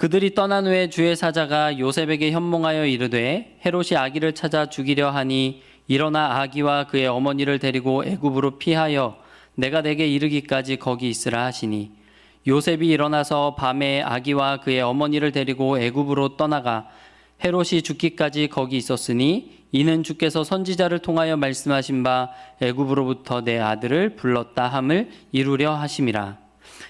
그들이 떠난 후에 주의 사자가 요셉에게 현몽하여 이르되 헤롯이 아기를 찾아 죽이려 하니 일어나 아기와 그의 어머니를 데리고 애굽으로 피하여 내가 내게 이르기까지 거기 있으라 하시니 요셉이 일어나서 밤에 아기와 그의 어머니를 데리고 애굽으로 떠나가 헤롯이 죽기까지 거기 있었으니 이는 주께서 선지자를 통하여 말씀하신 바 애굽으로부터 내 아들을 불렀다 함을 이루려 하심이라.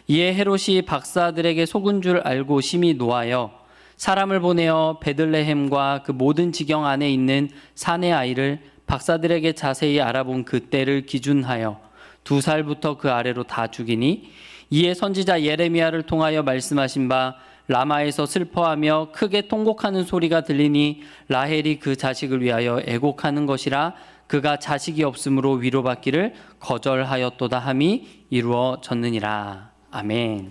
이에 헤롯이 박사들에게 속은 줄 알고 심히 노하여 사람을 보내어 베들레헴과 그 모든 지경 안에 있는 사내 아이를 박사들에게 자세히 알아본 그때를 기준하여 2살부터 그 아래로 다 죽이니 이에 선지자 예레미야를 통하여 말씀하신 바 라마에서 슬퍼하며 크게 통곡하는 소리가 들리니 라헬이 그 자식을 위하여 애곡하는 것이라 그가 자식이 없으므로 위로받기를 거절하였도다 함이 이루어졌느니라. 아멘.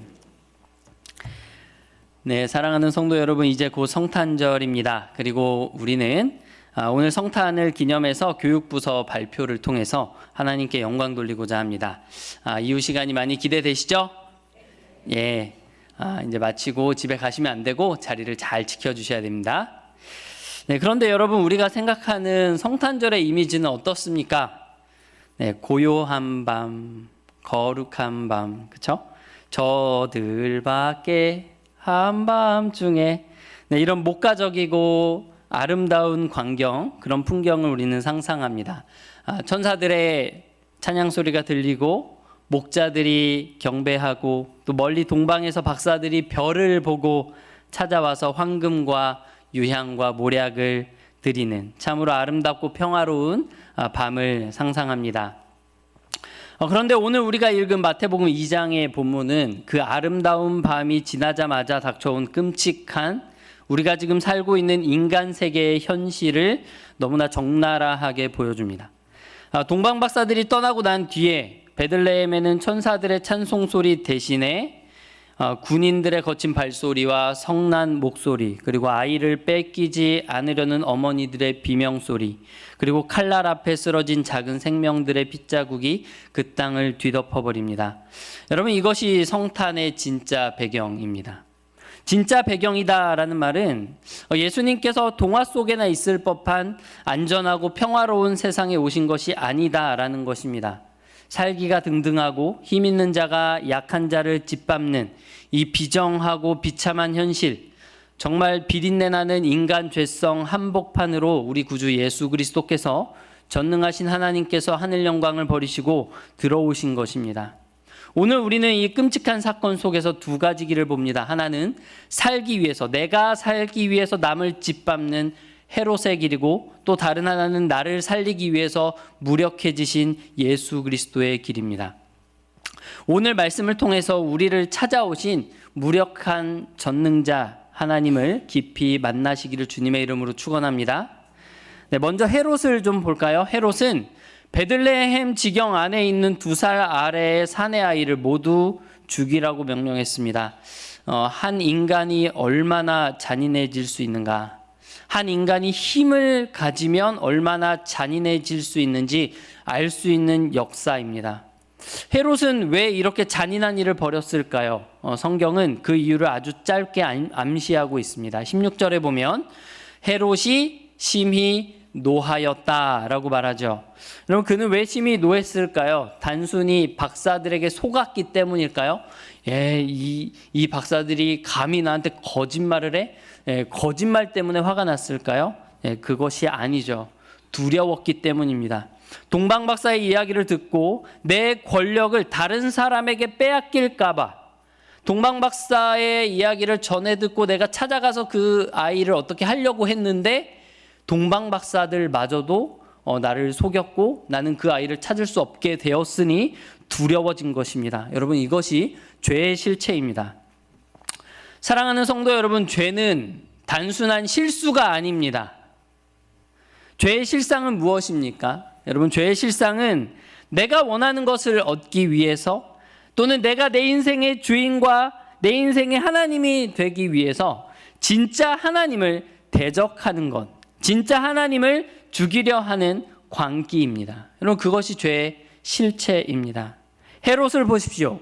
네, 사랑하는 성도 여러분, 이제 곧 성탄절입니다. 그리고 우리는 오늘 성탄을 기념해서 교육부서 발표를 통해서 하나님께 영광 돌리고자 합니다. 이후 시간이 많이 기대되시죠? 예. 이제 마치고 집에 가시면 안 되고 자리를 잘 지켜주셔야 됩니다. 네, 그런데 여러분, 우리가 생각하는 성탄절의 이미지는 어떻습니까? 네, 고요한 밤, 거룩한 밤, 그렇죠? 저들밖에 한밤중에, 네, 이런 목가적이고 아름다운 광경, 그런 풍경을 우리는 상상합니다. 천사들의 찬양 소리가 들리고 목자들이 경배하고 또 멀리 동방에서 박사들이 별을 보고 찾아와서 황금과 유향과 모략을 드리는 참으로 아름답고 평화로운 밤을 상상합니다. 그런데 오늘 우리가 읽은 마태복음 2장의 본문은 그 아름다운 밤이 지나자마자 닥쳐온 끔찍한 우리가 지금 살고 있는 인간 세계의 현실을 너무나 적나라하게 보여줍니다. 동방 박사들이 떠나고 난 뒤에 베들레헴에는 천사들의 찬송 소리 대신에 군인들의 거친 발소리와 성난 목소리, 그리고 아이를 뺏기지 않으려는 어머니들의 비명소리, 그리고 칼날 앞에 쓰러진 작은 생명들의 핏자국이 그 땅을 뒤덮어버립니다. 여러분, 이것이 성탄의 진짜 배경입니다. 진짜 배경이다라는 말은 예수님께서 동화 속에나 있을 법한 안전하고 평화로운 세상에 오신 것이 아니다라는 것입니다. 살기가 등등하고 힘 있는 자가 약한 자를 짓밟는 이 비정하고 비참한 현실, 정말 비린내 나는 인간 죄성 한복판으로 우리 구주 예수 그리스도께서 전능하신 하나님께서 하늘 영광을 버리시고 들어오신 것입니다. 오늘 우리는 이 끔찍한 사건 속에서 두 가지 길을 봅니다. 하나는 살기 위해서, 내가 살기 위해서 남을 짓밟는 헤롯의 길이고, 또 다른 하나는 나를 살리기 위해서 무력해지신 예수 그리스도의 길입니다. 오늘 말씀을 통해서 우리를 찾아오신 무력한 전능자 하나님을 깊이 만나시기를 주님의 이름으로 축원합니다. 네, 먼저 헤롯을 좀 볼까요? 헤롯은 베들레헴 지경 안에 있는 2살 아래의 사내 아이를 모두 죽이라고 명령했습니다. 한 인간이 얼마나 잔인해질 수 있는가? 한 인간이 힘을 가지면 얼마나 잔인해질 수 있는지 알 수 있는 역사입니다. 헤롯은 왜 이렇게 잔인한 일을 벌였을까요? 성경은 그 이유를 아주 짧게 암시하고 있습니다. 16절에 보면 헤롯이 심히 노하였다라고 말하죠. 그럼 그는 왜 심히 노했을까요? 단순히 박사들에게 속았기 때문일까요? 이 박사들이 감히 나한테 거짓말을 해? 거짓말 때문에 화가 났을까요? 그것이 아니죠. 두려웠기 때문입니다. 동방 박사의 이야기를 듣고 내 권력을 다른 사람에게 빼앗길까봐, 동방 박사의 이야기를 전해 듣고 내가 찾아가서 그 아이를 어떻게 하려고 했는데 동방 박사들마저도 나를 속였고 나는 그 아이를 찾을 수 없게 되었으니 두려워진 것입니다. 여러분, 이것이 죄의 실체입니다. 사랑하는 성도 여러분, 죄는 단순한 실수가 아닙니다. 죄의 실상은 무엇입니까? 여러분, 죄의 실상은 내가 원하는 것을 얻기 위해서, 또는 내가 내 인생의 주인과 내 인생의 하나님이 되기 위해서 진짜 하나님을 대적하는 것, 진짜 하나님을 죽이려 하는 광기입니다. 여러분, 그것이 죄의 실체입니다. 헤롯을 보십시오.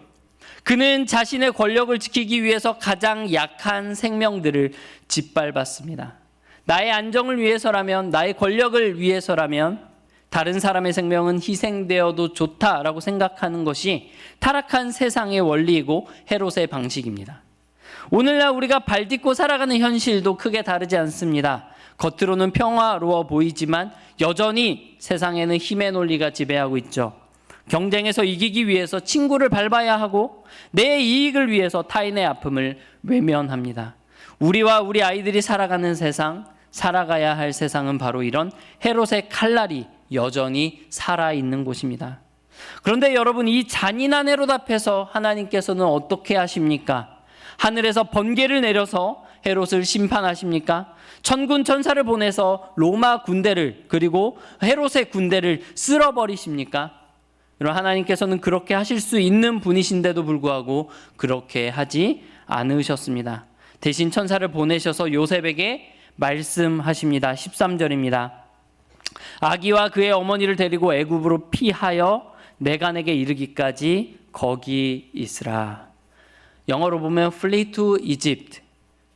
그는 자신의 권력을 지키기 위해서 가장 약한 생명들을 짓밟았습니다. 나의 안정을 위해서라면, 나의 권력을 위해서라면 다른 사람의 생명은 희생되어도 좋다라고 생각하는 것이 타락한 세상의 원리이고 헤롯의 방식입니다. 오늘날 우리가 발딛고 살아가는 현실도 크게 다르지 않습니다. 겉으로는 평화로워 보이지만 여전히 세상에는 힘의 논리가 지배하고 있죠. 경쟁에서 이기기 위해서 친구를 밟아야 하고 내 이익을 위해서 타인의 아픔을 외면합니다. 우리와 우리 아이들이 살아가는 세상, 살아가야 할 세상은 바로 이런 헤롯의 칼날이 여전히 살아있는 곳입니다. 그런데 여러분, 이 잔인한 헤롯 앞에서 하나님께서는 어떻게 하십니까? 하늘에서 번개를 내려서 헤롯을 심판하십니까? 천군 천사를 보내서 로마 군대를, 그리고 헤롯의 군대를 쓸어버리십니까? 여러분, 하나님께서는 그렇게 하실 수 있는 분이신데도 불구하고 그렇게 하지 않으셨습니다. 대신 천사를 보내셔서 요셉에게 말씀하십니다. 13절입니다. 아기와 그의 어머니를 데리고 애굽으로 피하여 내가 내게 이르기까지 거기 있으라. 영어로 보면 flee to Egypt,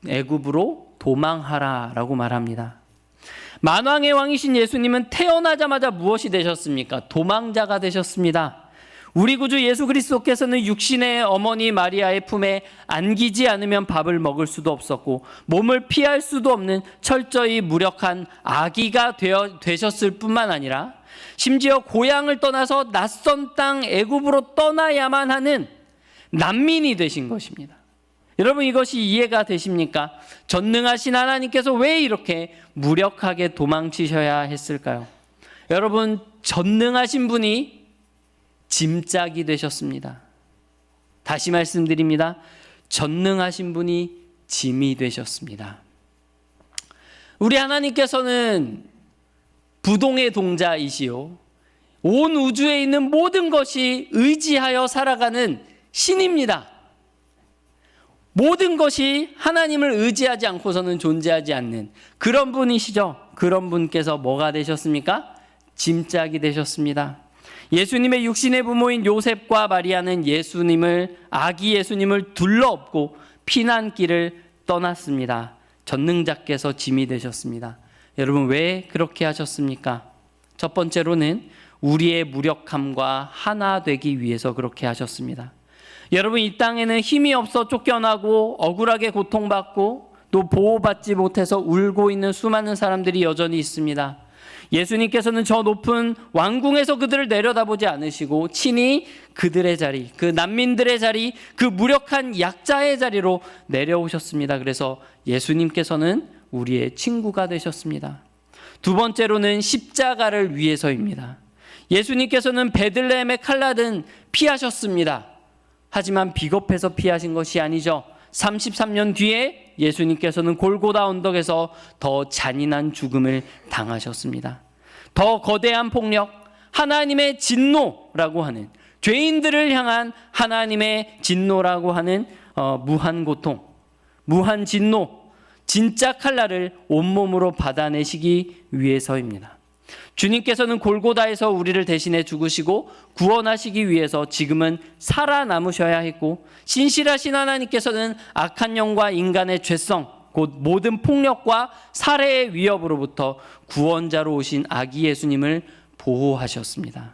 애굽으로 도망하라 라고 말합니다. 만왕의 왕이신 예수님은 태어나자마자 무엇이 되셨습니까? 도망자가 되셨습니다. 우리 구주 예수 그리스도께서는 육신의 어머니 마리아의 품에 안기지 않으면 밥을 먹을 수도 없었고 몸을 피할 수도 없는 철저히 무력한 아기가 되셨을 뿐만 아니라 심지어 고향을 떠나서 낯선 땅 애굽으로 떠나야만 하는 난민이 되신 것입니다. 여러분, 이것이 이해가 되십니까? 전능하신 하나님께서 왜 이렇게 무력하게 도망치셔야 했을까요? 여러분, 전능하신 분이 짐짝이 되셨습니다. 다시 말씀드립니다. 전능하신 분이 짐이 되셨습니다. 우리 하나님께서는 부동의 동자이시요 온 우주에 있는 모든 것이 의지하여 살아가는 신입니다. 모든 것이 하나님을 의지하지 않고서는 존재하지 않는 그런 분이시죠. 그런 분께서 뭐가 되셨습니까? 짐짝이 되셨습니다. 예수님의 육신의 부모인 요셉과 마리아는 아기 예수님을 둘러엎고 피난길을 떠났습니다. 전능자께서 짐이 되셨습니다. 여러분, 왜 그렇게 하셨습니까? 첫 번째로는 우리의 무력함과 하나 되기 위해서 그렇게 하셨습니다. 여러분, 이 땅에는 힘이 없어 쫓겨나고 억울하게 고통받고 또 보호받지 못해서 울고 있는 수많은 사람들이 여전히 있습니다. 예수님께서는 저 높은 왕궁에서 그들을 내려다보지 않으시고 친히 그들의 자리, 그 난민들의 자리, 그 무력한 약자의 자리로 내려오셨습니다. 그래서 예수님께서는 우리의 친구가 되셨습니다. 두 번째로는 십자가를 위해서입니다. 예수님께서는 베들레헴의 칼날은 피하셨습니다. 하지만 비겁해서 피하신 것이 아니죠. 33년 뒤에 예수님께서는 골고다 언덕에서 더 잔인한 죽음을 당하셨습니다. 더 거대한 폭력, 하나님의 진노라고 하는, 죄인들을 향한 하나님의 진노라고 하는 무한 고통, 무한 진노, 진짜 칼날을 온몸으로 받아내시기 위해서입니다. 주님께서는 골고다에서 우리를 대신해 죽으시고 구원하시기 위해서 지금은 살아남으셔야 했고, 신실하신 하나님께서는 악한 영과 인간의 죄성, 곧 모든 폭력과 살해의 위협으로부터 구원자로 오신 아기 예수님을 보호하셨습니다.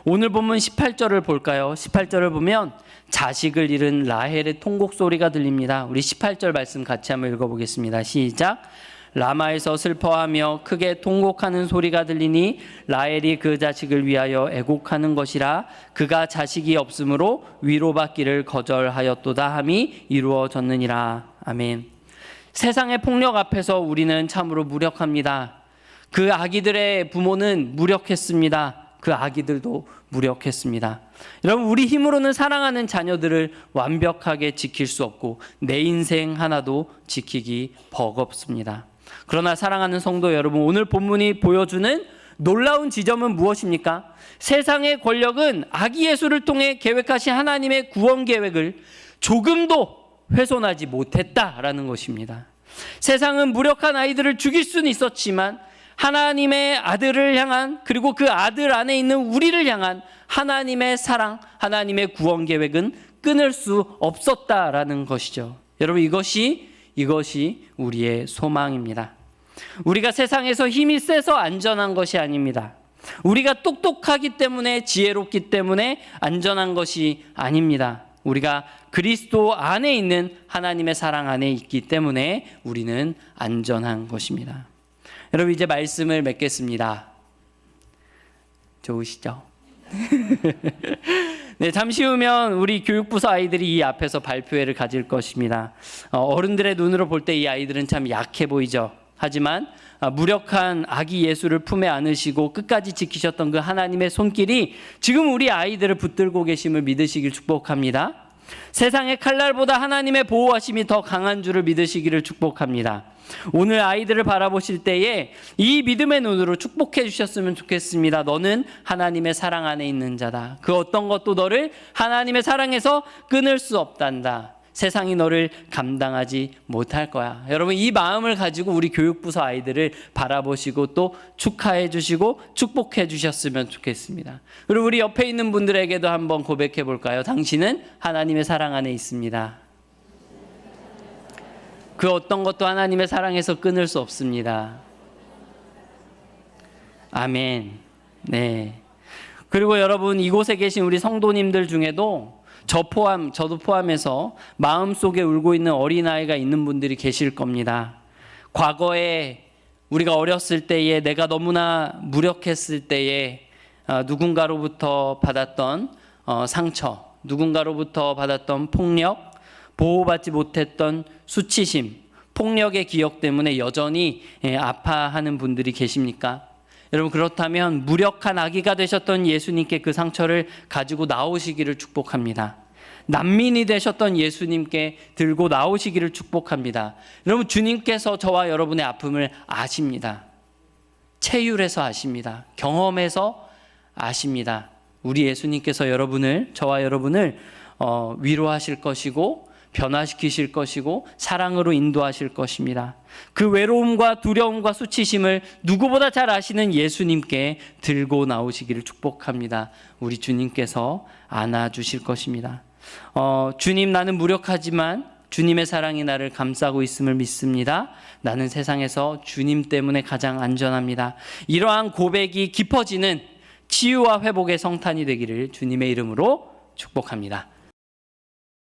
오늘 본문 18절을 볼까요? 18절을 보면 자식을 잃은 라헬의 통곡 소리가 들립니다. 우리 18절 말씀 같이 한번 읽어보겠습니다. 시작. 라마에서 슬퍼하며 크게 통곡하는 소리가 들리니 라헬이 그 자식을 위하여 애곡하는 것이라. 그가 자식이 없으므로 위로받기를 거절하였도다 함이 이루어졌느니라. 아멘. 세상의 폭력 앞에서 우리는 참으로 무력합니다. 그 아기들의 부모는 무력했습니다. 그 아기들도 무력했습니다. 여러분, 우리 힘으로는 사랑하는 자녀들을 완벽하게 지킬 수 없고 내 인생 하나도 지키기 버겁습니다. 그러나 사랑하는 성도 여러분, 오늘 본문이 보여주는 놀라운 지점은 무엇입니까? 세상의 권력은 아기 예수를 통해 계획하신 하나님의 구원 계획을 조금도 훼손하지 못했다라는 것입니다. 세상은 무력한 아이들을 죽일 수는 있었지만 하나님의 아들을 향한, 그리고 그 아들 안에 있는 우리를 향한 하나님의 사랑, 하나님의 구원 계획은 끊을 수 없었다라는 것이죠. 여러분, 이것이 우리의 소망입니다. 우리가 세상에서 힘이 세서 안전한 것이 아닙니다. 우리가 똑똑하기 때문에, 지혜롭기 때문에 안전한 것이 아닙니다. 우리가 그리스도 안에 있는 하나님의 사랑 안에 있기 때문에 우리는 안전한 것입니다. 여러분, 이제 말씀을 맺겠습니다. 좋으시죠? 네, 잠시 후면 우리 교육부서 아이들이 이 앞에서 발표회를 가질 것입니다. 어른들의 눈으로 볼 때 이 아이들은 참 약해 보이죠. 하지만 무력한 아기 예수를 품에 안으시고 끝까지 지키셨던 그 하나님의 손길이 지금 우리 아이들을 붙들고 계심을 믿으시길 축복합니다. 세상의 칼날보다 하나님의 보호하심이 더 강한 줄을 믿으시기를 축복합니다. 오늘 아이들을 바라보실 때에 이 믿음의 눈으로 축복해 주셨으면 좋겠습니다. 너는 하나님의 사랑 안에 있는 자다. 그 어떤 것도 너를 하나님의 사랑에서 끊을 수 없단다. 세상이 너를 감당하지 못할 거야. 여러분, 이 마음을 가지고 우리 교육부서 아이들을 바라보시고 또 축하해 주시고 축복해 주셨으면 좋겠습니다. 그리고 우리 옆에 있는 분들에게도 한번 고백해 볼까요? 당신은 하나님의 사랑 안에 있습니다. 그 어떤 것도 하나님의 사랑에서 끊을 수 없습니다. 아멘. 네. 그리고 여러분, 이곳에 계신 우리 성도님들 중에도 저도 포함해서 마음속에 울고 있는 어린아이가 있는 분들이 계실 겁니다. 과거에 우리가 어렸을 때에 내가 너무나 무력했을 때에 누군가로부터 받았던 상처, 누군가로부터 받았던 폭력, 보호받지 못했던 수치심, 폭력의 기억 때문에 여전히 아파하는 분들이 계십니까? 여러분, 그렇다면 무력한 아기가 되셨던 예수님께 그 상처를 가지고 나오시기를 축복합니다. 난민이 되셨던 예수님께 들고 나오시기를 축복합니다. 여러분, 주님께서 저와 여러분의 아픔을 아십니다. 체휼해서 아십니다. 경험해서 아십니다. 우리 예수님께서 저와 여러분을 위로하실 것이고 변화시키실 것이고 사랑으로 인도하실 것입니다. 그 외로움과 두려움과 수치심을 누구보다 잘 아시는 예수님께 들고 나오시기를 축복합니다. 우리 주님께서 안아주실 것입니다. 주님, 나는 무력하지만 주님의 사랑이 나를 감싸고 있음을 믿습니다. 나는 세상에서 주님 때문에 가장 안전합니다. 이러한 고백이 깊어지는 치유와 회복의 성탄이 되기를 주님의 이름으로 축복합니다.